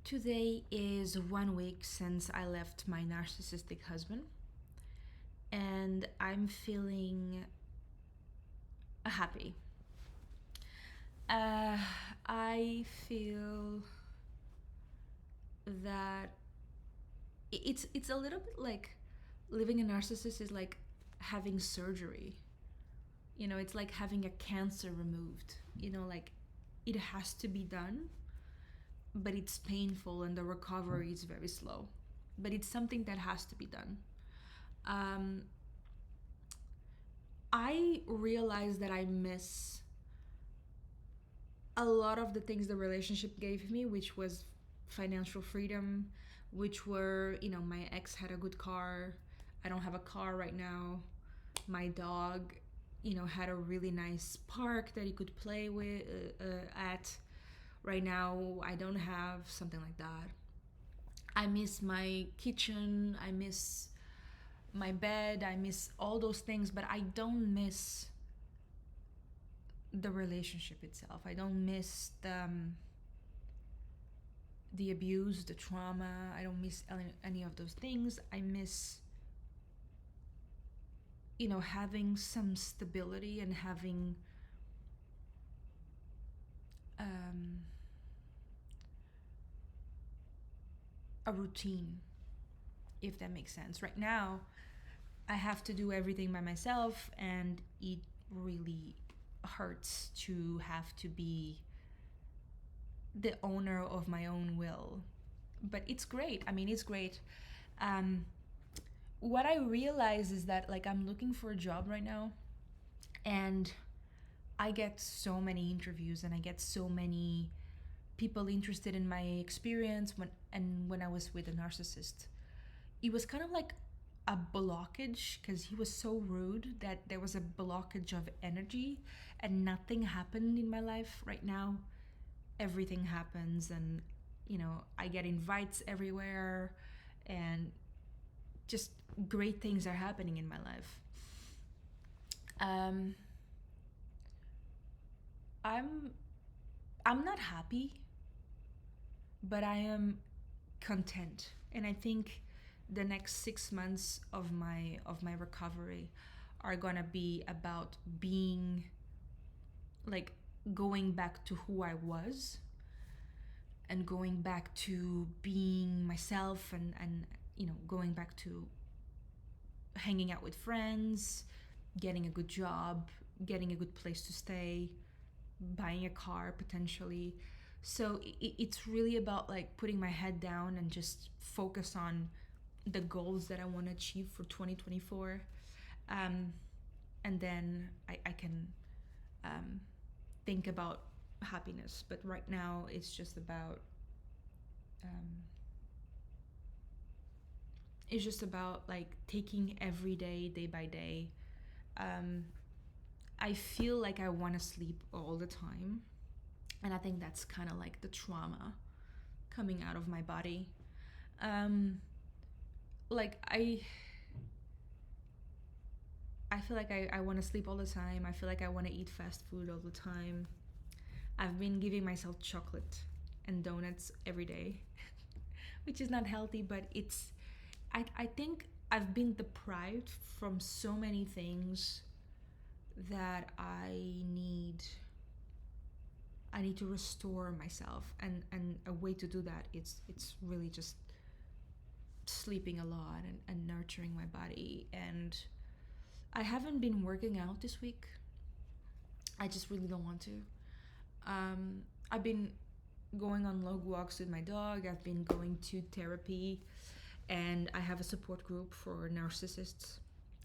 Today is 1 week since I left my narcissistic husband, and I'm feeling happy. Uh, I feel that it's a little bit like living a narcissist is like having surgery. It's like having a cancer removed. Like it has to be done, but it's painful and the recovery is very slow. But it's something that has to be done. Um, I realize that I miss a lot of the things the relationship gave me, which was financial freedom, which were, my ex had a good car. I don't have a car right now. My dog, had a really nice park that he could play with at. Right now, I don't have something like that. I miss my kitchen. I miss my bed. I miss all those things, but I don't miss the relationship itself. I don't miss the abuse, the trauma. I don't miss any of those things. I miss, having some stability and having um, a routine, if that makes sense. Right now, I have to do everything by myself, and it really hurts to have to be the owner of my own will. But it's great. I mean, it's great. Um, what I realize is that, like, I'm looking for a job right now, and I get so many interviews and I get so many people interested in my experience when I was with a narcissist. It was kind of like a blockage because he was so rude that there was a blockage of energy and nothing happened in my life. Right now everything happens, and I get invites everywhere, and just great things are happening in my life. um i'm I'm not happy, but I am content. And I think the next 6 months of my recovery are gonna be about being like going back to who I was and going back to being myself, and going back to hanging out with friends, getting a good job, getting a good place to stay, buying a car potentially. So it's really about like putting my head down and just focus on the goals that I want to achieve for 2024. um, and then I can um, think about happiness. But right now um, it's just about like taking every day by day. um, I feel like I want to sleep all the time, and I think that's kind of like the trauma coming out of my body. um, like I feel like I want to sleep all the time. I feel like I want to eat fast food all the time. I've been giving myself chocolate and donuts every day, which is not healthy, but I think I've been deprived from so many things that I need to restore myself, and a way to do that, it's really just sleeping a lot, and nurturing my body. And I haven't been working out this week. I just really don't want to. I've been going on long walks with my dog. I've been going to therapy, and I have a support group for narcissists,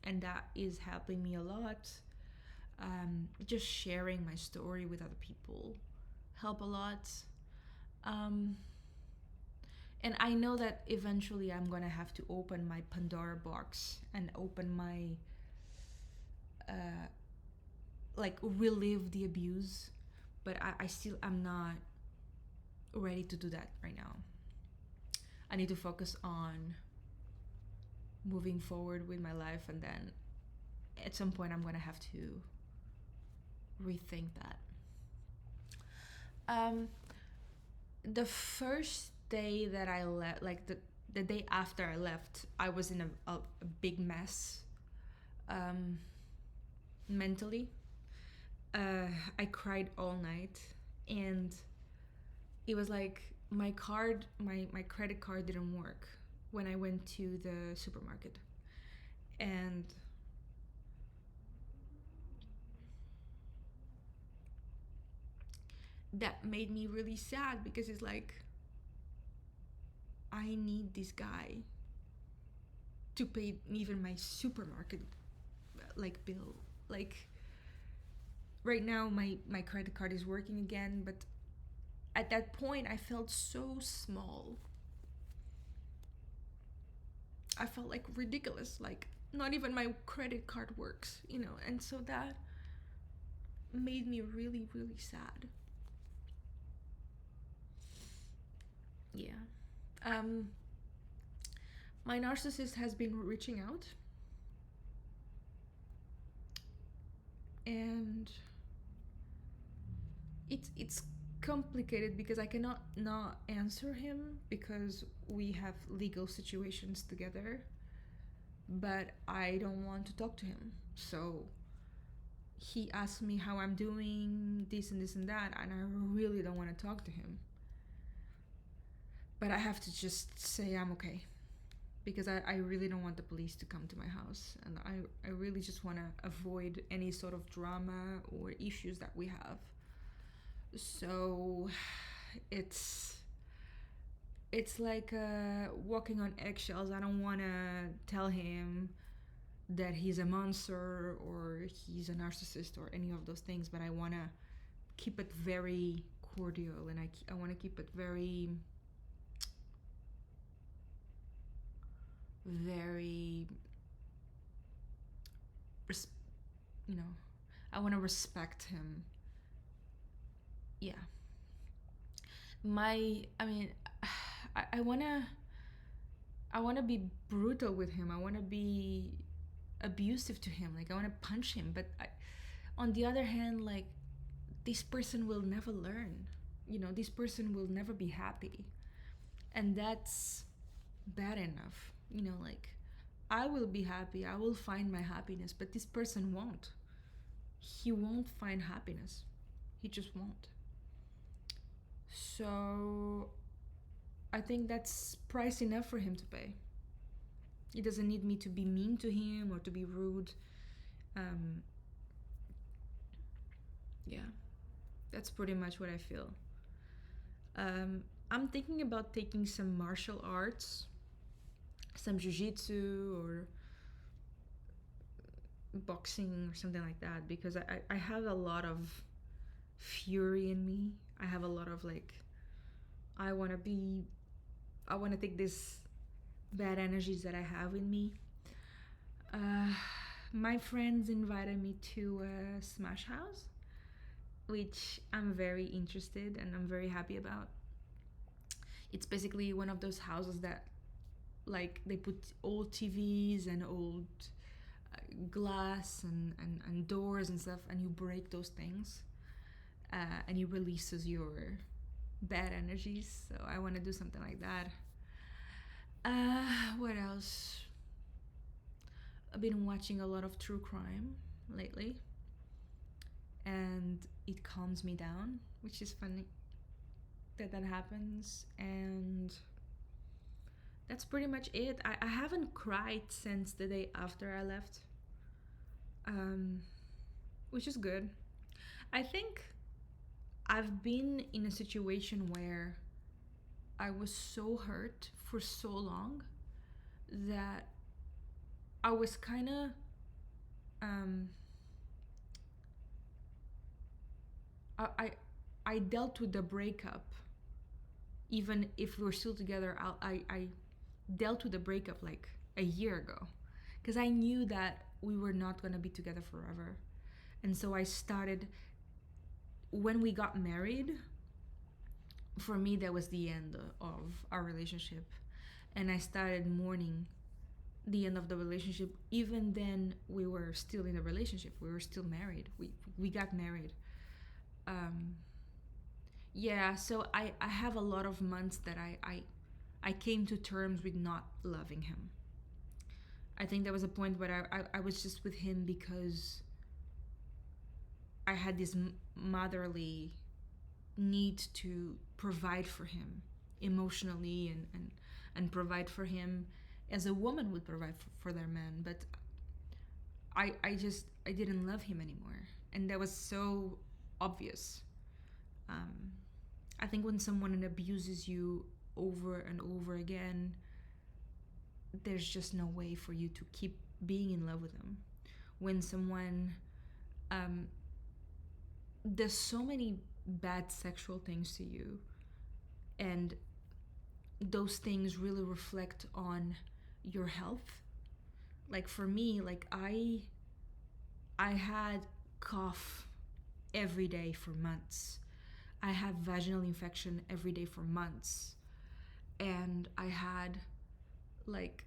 and that is helping me a lot. Just sharing my story with other people help a lot. Um, and I know that eventually I'm gonna have to open my Pandora box and open my uh, like relive the abuse, but I still am not ready to do that right now. I need to focus on moving forward with my life, and then at some point I'm gonna have to rethink that. Um, the first day that I left, like the day after I left, I was in a big mess, um, mentally. I cried all night, and it was like my credit card didn't work when I went to the supermarket, and that made me really sad because it's like I need this guy to pay even my supermarket like bill. Like right now my credit card is working again, but at that point I felt so small. I felt like ridiculous, like not even my credit card works, you know, and so that made me really, really sad. Yeah. Um, my narcissist has been reaching out, and it's complicated because I cannot not answer him because we have legal situations together, but I don't want to talk to him. So he asked me how I'm doing, this and this and that, and I really don't want to talk to him. But I have to just say I'm okay because I really don't want the police to come to my house, and I really just want to avoid any sort of drama or issues that we have. So it's like walking on eggshells. I don't want to tell him that he's a monster or he's a narcissist or any of those things, but I want to keep it very cordial, and I want to keep it very, very, you know, I want to respect him. Yeah. I mean, I want to be brutal with him. I want to be abusive to him. Like I want to punch him, but on the other hand, like this person will never learn. You know, this person will never be happy. And that's bad enough. You know, like I will be happy. I will find my happiness, but this person won't. He won't find happiness. He just won't. So I think that's price enough for him to pay. He doesn't need me to be mean to him or to be rude. Um, yeah, that's pretty much what I feel. I'm thinking about taking some martial arts, some jiu-jitsu or boxing or something like that, because I have a lot of fury in me. I have a lot of like, I want to be, I want to take this bad energies that I have in me. Uh, my friends invited me to a Smash House, which I'm very interested and I'm very happy about. It's basically one of those houses that, like, they put old TVs and old glass and doors and stuff, and you break those things, and it releases your bad energies. So I want to do something like that. What else? I've been watching a lot of true crime lately, and it calms me down, which is funny that happens. And that's pretty much it. I haven't cried since the day after I left, which is good. I think I've been in a situation where I was so hurt for so long that I was kind of I I dealt with the breakup. Even if we're still together, I dealt with the breakup like a year ago, because I knew that we were not gonna be together forever, and so I started. When we got married, for me that was the end of our relationship, and I started mourning the end of the relationship. Even then, we were still in a relationship. We were still married. We got married. Um, Yeah, so I have a lot of months that I came to terms with not loving him. I think there was a point where I was just with him because I had this motherly need to provide for him emotionally, and provide for him as a woman would provide for their man. But I didn't love him anymore. And that was so obvious. Um, I think when someone abuses you over and over again, there's just no way for you to keep being in love with them. When someone um, does so many bad sexual things to you, and those things really reflect on your health. Like for me, like I had cough every day for months. I had vaginal infection every day for months. And I had like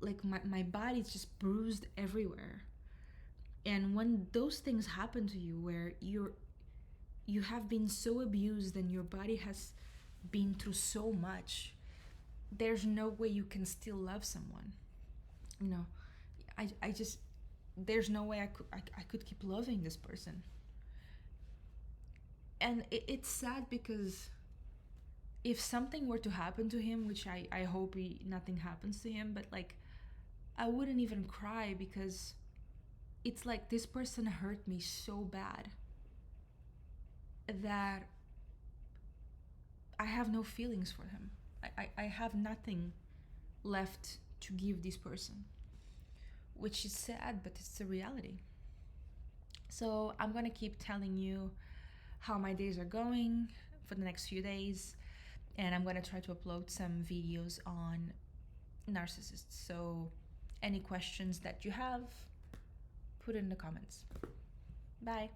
my body's just bruised everywhere. And when those things happen to you, where you have been so abused and your body has been through so much, there's no way you can still love someone. You know, I just, there's no way I could keep loving this person. And it's sad because if something were to happen to him, which I hope nothing happens to him, but like I wouldn't even cry, because it's like this person hurt me so bad that I have no feelings for him. I have nothing left to give this person, which is sad, but it's the reality. So I'm gonna keep telling you how my days are going for the next few days, and I'm gonna try to upload some videos on narcissists. So any questions that you have, put it in the comments. Bye.